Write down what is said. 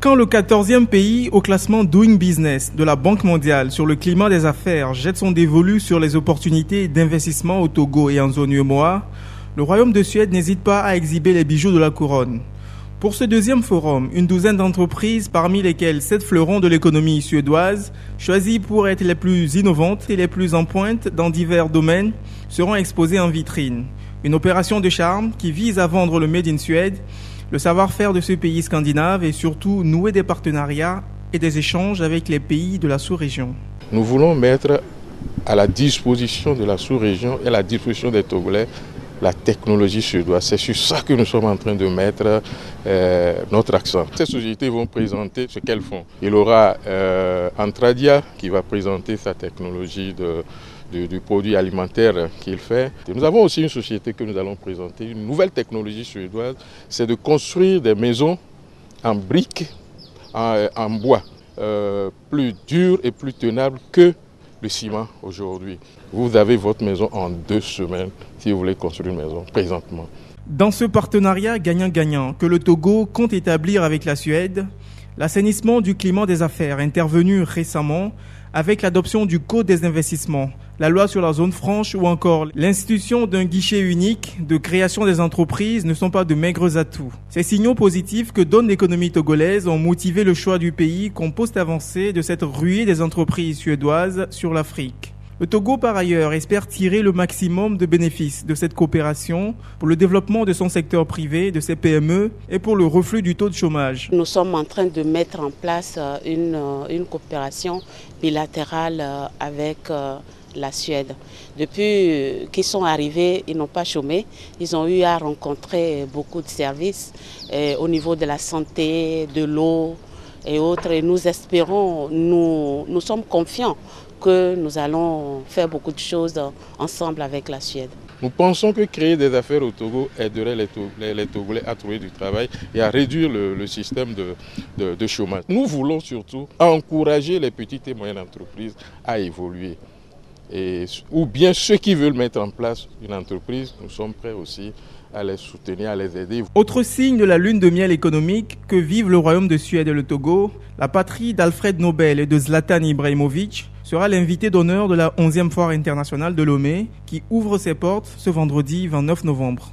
Quand le 14e pays au classement Doing Business de la Banque mondiale sur le climat des affaires jette son dévolu sur les opportunités d'investissement au Togo et en zone UEMOA, le Royaume de Suède n'hésite pas à exhiber les bijoux de la couronne. Pour ce deuxième forum, une douzaine d'entreprises, parmi lesquelles 7 fleurons de l'économie suédoise, choisies pour être les plus innovantes et les plus en pointe dans divers domaines, seront exposées en vitrine. Une opération de charme qui vise à vendre le Made in Suède, le savoir-faire de ce pays scandinave et surtout nouer des partenariats et des échanges avec les pays de la sous-région. Nous voulons mettre à la disposition de la sous-région et à la disposition des Togolais la technologie suédoise. C'est sur ça que nous sommes en train de mettre notre accent. Ces sociétés vont présenter ce qu'elles font. Il y aura Antradia qui va présenter sa technologie du produit alimentaire qu'il fait. Et nous avons aussi une société que nous allons présenter, une nouvelle technologie suédoise, c'est de construire des maisons en briques, en bois, plus dures et plus tenables que le ciment aujourd'hui. Vous avez votre maison en 2 semaines si vous voulez construire une maison présentement. Dans ce partenariat gagnant-gagnant que le Togo compte établir avec la Suède, l'assainissement du climat des affaires intervenu récemment avec l'adoption du Code des investissements, la loi sur la zone franche ou encore l'institution d'un guichet unique de création des entreprises ne sont pas de maigres atouts. Ces signaux positifs que donne l'économie togolaise ont motivé le choix du pays comme poste avancé de cette ruée des entreprises suédoises sur l'Afrique. Le Togo, par ailleurs, espère tirer le maximum de bénéfices de cette coopération pour le développement de son secteur privé, de ses PME et pour le reflux du taux de chômage. Nous sommes en train de mettre en place une coopération bilatérale avec la Suède. Depuis qu'ils sont arrivés, ils n'ont pas chômé. Ils ont eu à rencontrer beaucoup de services au niveau de la santé, de l'eau et autres. Et nous espérons, nous sommes confiants que nous allons faire beaucoup de choses ensemble avec la Suède. Nous pensons que créer des affaires au Togo aiderait les Togolais à trouver du travail et à réduire le système de chômage. Nous voulons surtout encourager les petites et moyennes entreprises à évoluer. Ou bien ceux qui veulent mettre en place une entreprise, nous sommes prêts aussi à les soutenir, à les aider. Autre signe de la lune de miel économique que vivent le Royaume de Suède et le Togo, la patrie d'Alfred Nobel et de Zlatan Ibrahimovic sera l'invité d'honneur de la 11e foire internationale de Lomé qui ouvre ses portes ce vendredi 29 novembre.